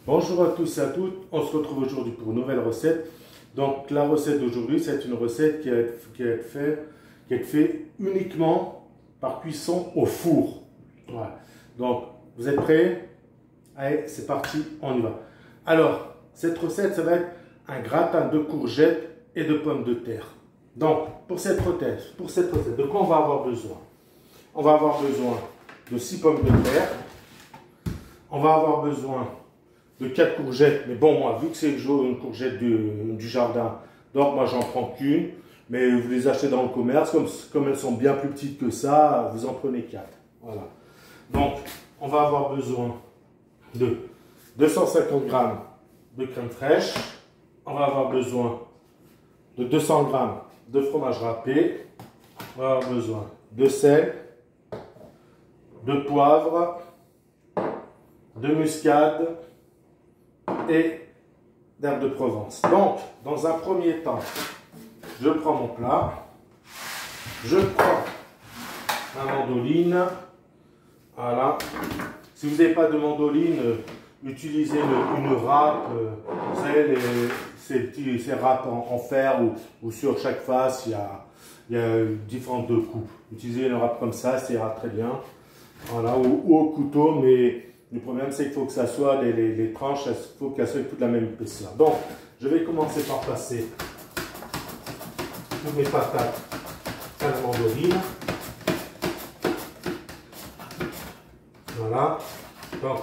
Bonjour à tous et à toutes, on se retrouve aujourd'hui pour une nouvelle recette. Donc la recette d'aujourd'hui, c'est une recette qui est faite uniquement par cuisson au four. Voilà. Donc vous êtes prêts? Allez, c'est parti, on y va. Alors, cette recette, ça va être un gratin de courgettes et de pommes de terre. Donc, pour cette recette, de quoi on va avoir besoin? On va avoir besoin de 6 pommes de terre. On va avoir besoin de 4 courgettes. Mais bon, moi, vu que c'est une courgette du jardin, donc moi, j'en prends qu'une. Mais vous les achetez dans le commerce, comme elles sont bien plus petites que ça, vous en prenez 4. Voilà. Donc, on va avoir besoin de 250 g de crème fraîche. On va avoir besoin de 200 g de fromage râpé. On va avoir besoin de sel, de poivre, de muscade et d'herbes de Provence. Donc, dans un premier temps, je prends mon plat, je prends ma mandoline, voilà. Si vous n'avez pas de mandoline, utilisez une râpe, vous savez, ces râpes en fer où sur chaque face, il y a différentes coupes. Utilisez une râpe comme ça ira très bien. Voilà, ou au couteau, mais le problème c'est qu'il faut que ça soit, les tranches, il faut qu'elles soient toutes la même épaisseur. Donc, je vais commencer par passer toutes mes patates à la mandoline. Voilà. Donc,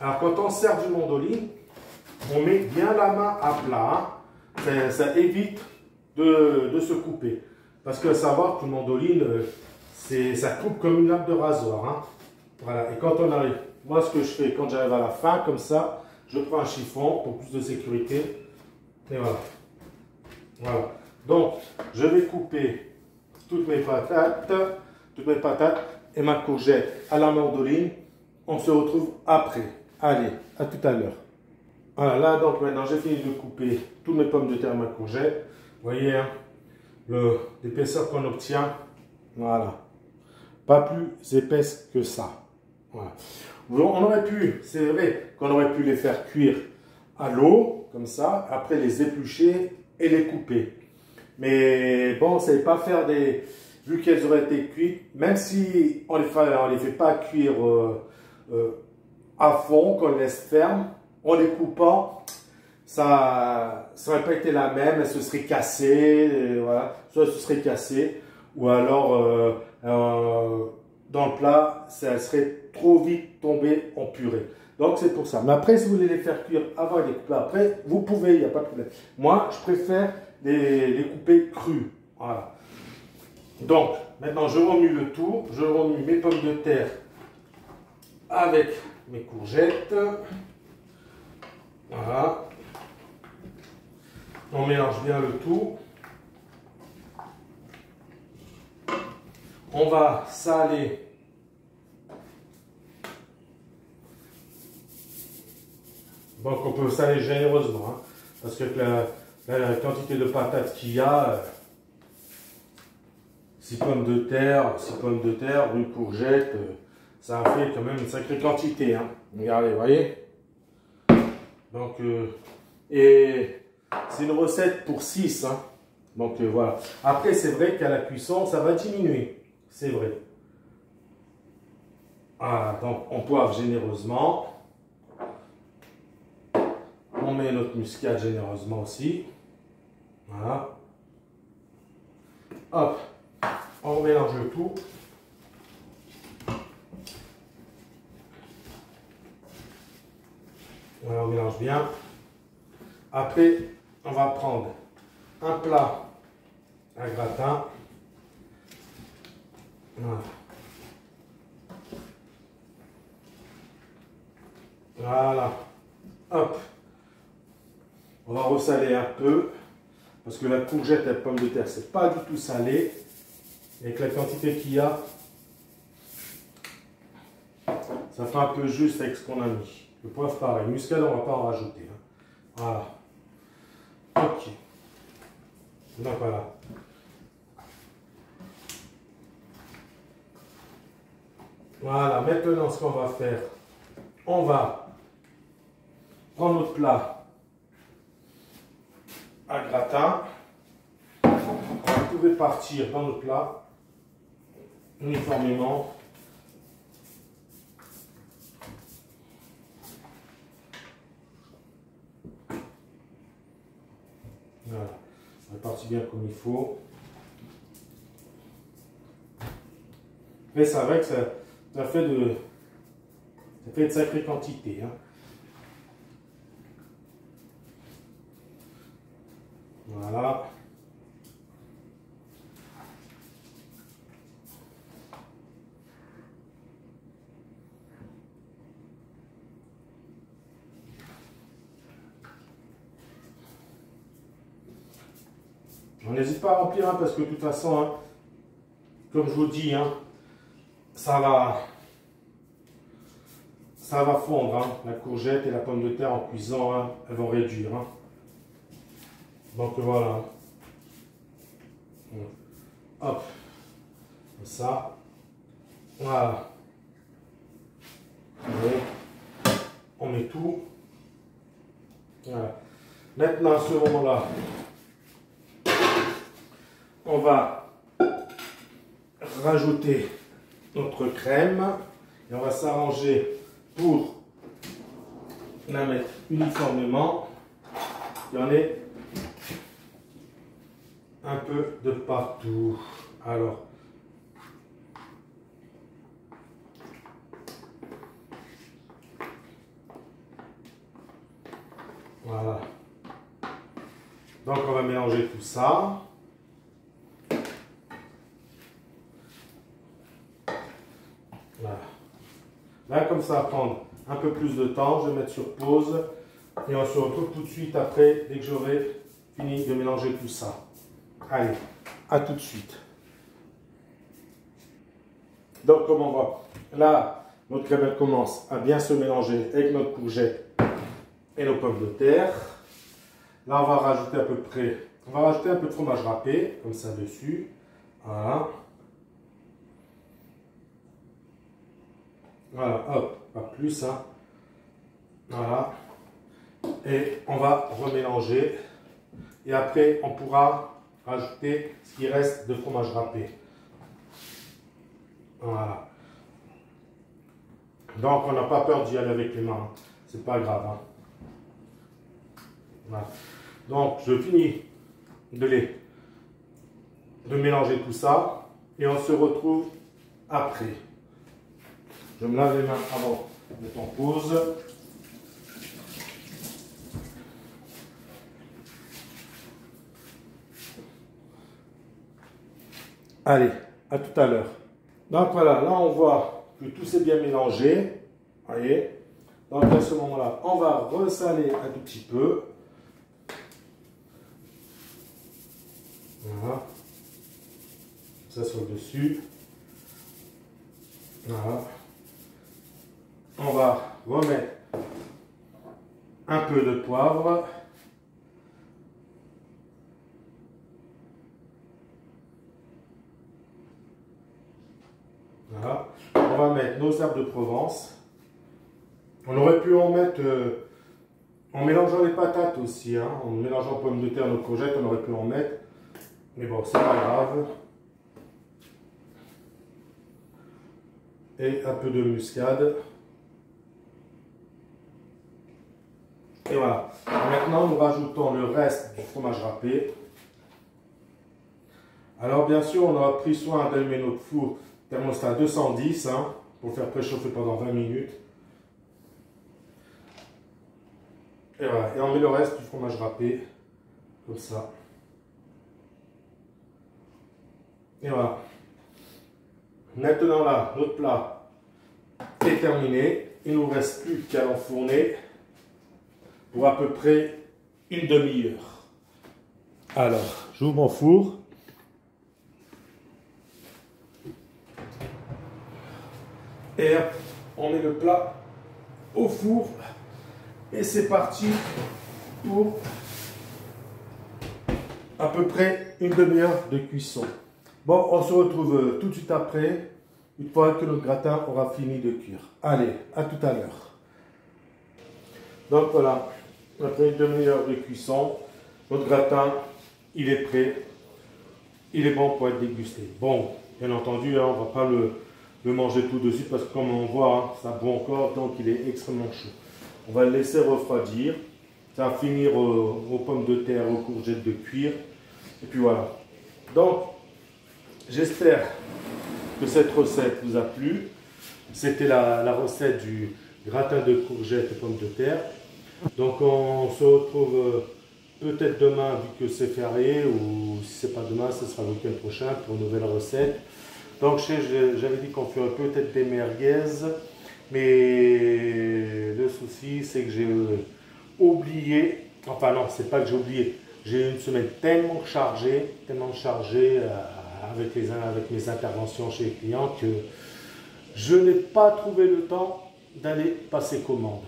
alors quand on sert du mandoline, on met bien la main à plat. Ça évite de se couper. Parce que savoir qu'une mandoline, ça coupe comme une lame de rasoir. Hein. Voilà. Et quand on arrive, moi ce que je fais, quand j'arrive à la fin, comme ça, je prends un chiffon pour plus de sécurité. Et voilà. Voilà. Donc, je vais couper toutes mes patates et ma courgette à la mandoline. On se retrouve après. Allez, à tout à l'heure. Voilà, là donc maintenant j'ai fini de couper toutes mes pommes de terre et ma courgette. Vous voyez hein, l'épaisseur qu'on obtient. Voilà. Pas plus épaisse que ça. Voilà. On aurait pu, c'est vrai qu'on aurait pu les faire cuire à l'eau, comme ça, après les éplucher et les couper. Mais bon, on ne savait pas faire vu qu'elles auraient été cuites, même si on les fait pas cuire à fond, qu'on les laisse fermes, en les coupant, ça n'aurait pas été la même, elles se seraient cassées, voilà, soit elles se seraient cassées, ou alors dans le plat, ça serait trop vite tombé en purée. Donc c'est pour ça. Mais après, si vous voulez les faire cuire avant et les couper après, vous pouvez, il n'y a pas de problème. Moi, je préfère les couper crus. Voilà. Donc, maintenant, je remue le tout. Je remue mes pommes de terre avec mes courgettes. Voilà. On mélange bien le tout. On va saler donc on peut saler généreusement hein, parce que la quantité de patates qu'il y a 6 pommes de terre, une courgette, ça en fait quand même une sacrée quantité hein. Regardez, vous voyez. Donc et c'est une recette pour 6 hein. Donc voilà. Après c'est vrai qu'à la cuisson ça va diminuer. C'est vrai. Voilà, donc on poivre généreusement. On met notre muscade généreusement aussi. Voilà. Hop. On mélange le tout. Voilà, on mélange bien. Après, on va prendre un plat à gratin. Voilà. Voilà. Hop. On va ressaler un peu. Parce que la courgette et la pomme de terre, c'est pas du tout salé. Avec la quantité qu'il y a, ça fait un peu juste avec ce qu'on a mis. Le poivre pareil. Le muscade, on ne va pas en rajouter. Hein. Voilà. Ok. Donc voilà. Voilà, maintenant ce qu'on va faire, on va prendre notre plat à gratin. Vous pouvez partir dans le plat uniformément. Voilà, on répartit bien comme il faut. Mais c'est vrai que ça fait de sacrées quantités. Hein. Voilà. On n'hésite pas à remplir hein, parce que de toute façon, hein, comme je vous dis, hein, ça va fondre. Hein. La courgette et la pomme de terre en cuisant, hein, elles vont réduire. Hein. Donc voilà. Hop. Comme ça. Voilà. Et on met tout. Voilà. Maintenant, à ce moment-là, on va rajouter notre crème et on va s'arranger pour la mettre uniformément. Il y en a un peu de partout. Alors, voilà. Donc on va mélanger tout ça. Voilà. Là, comme ça va prendre un peu plus de temps, je vais mettre sur pause et on se retrouve tout de suite après, dès que j'aurai fini de mélanger tout ça. Allez, à tout de suite. Donc, comme on voit, là, notre crème elle commence à bien se mélanger avec notre courgette et nos pommes de terre. Là, on va rajouter à peu près, on va rajouter un peu de fromage râpé, comme ça dessus. Voilà. Voilà, hop, pas plus, hein. Voilà. Et on va remélanger. Et après, on pourra rajouter ce qui reste de fromage râpé. Voilà. Donc, on n'a pas peur d'y aller avec les mains. C'est pas grave. Hein. Voilà. Donc, je finis de mélanger tout ça. Et on se retrouve après. Je me lave les mains avant de mettre en pause. Allez, à tout à l'heure. Donc voilà, là on voit que tout s'est bien mélangé. Voyez. Donc à ce moment-là, on va ressaler un tout petit peu. Voilà. Ça sur le dessus. Voilà. On va remettre un peu de poivre. Voilà. On va mettre nos herbes de Provence. On aurait pu en mettre en mélangeant les patates aussi. Hein. En mélangeant pommes de terre, nos courgettes, on aurait pu en mettre. Mais bon, c'est pas grave. Et un peu de muscade. Et voilà. Maintenant, nous rajoutons le reste du fromage râpé. Alors, bien sûr, on aura pris soin d'allumer notre four thermostat 210 hein, pour faire préchauffer pendant 20 minutes. Et voilà. Et on met le reste du fromage râpé, comme ça. Et voilà. Maintenant, là, notre plat est terminé. Il ne nous reste plus qu'à l'enfourner pour à peu près une demi-heure. Alors, j'ouvre mon four. Et hop, on met le plat au four. Et c'est parti pour à peu près une demi-heure de cuisson. Bon, on se retrouve tout de suite après, une fois que notre gratin aura fini de cuire. Allez, à tout à l'heure. Donc voilà, après une demi-heure de cuisson, notre gratin, il est prêt. Il est bon pour être dégusté. Bon, bien entendu, hein, on ne va pas le manger tout de suite parce que comme on voit, hein, ça bout encore, donc il est extrêmement chaud. On va le laisser refroidir. Ça va finir aux pommes de terre, aux courgettes de cuire. Et puis voilà. Donc, j'espère que cette recette vous a plu. C'était la recette du gratin de courgettes et pommes de terre. Donc on se retrouve peut-être demain vu que c'est férié, ou si c'est pas demain, ce sera le week-end prochain pour une nouvelle recette. Donc j'avais dit qu'on ferait peut-être des merguez, mais le souci c'est que j'ai oublié, enfin non, c'est pas que j'ai oublié, j'ai eu une semaine tellement chargée avec mes interventions chez les clients que je n'ai pas trouvé le temps d'aller passer commande.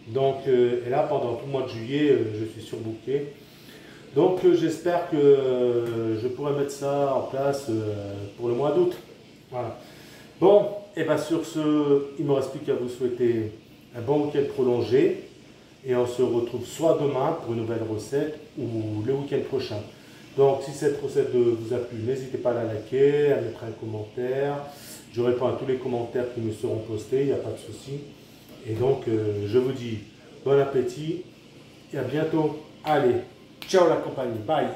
Donc, et là, pendant tout le mois de juillet, je suis surbooké. Donc, j'espère que je pourrai mettre ça en place pour le mois d'août. Voilà. Bon, et bien sur ce, il ne me reste plus qu'à vous souhaiter un bon week-end prolongé. Et on se retrouve soit demain pour une nouvelle recette ou le week-end prochain. Donc, si cette recette vous a plu, n'hésitez pas à la liker, à mettre un commentaire. Je réponds à tous les commentaires qui me seront postés, il n'y a pas de souci. Et donc, je vous dis bon appétit et à bientôt. Allez, ciao la compagnie, bye.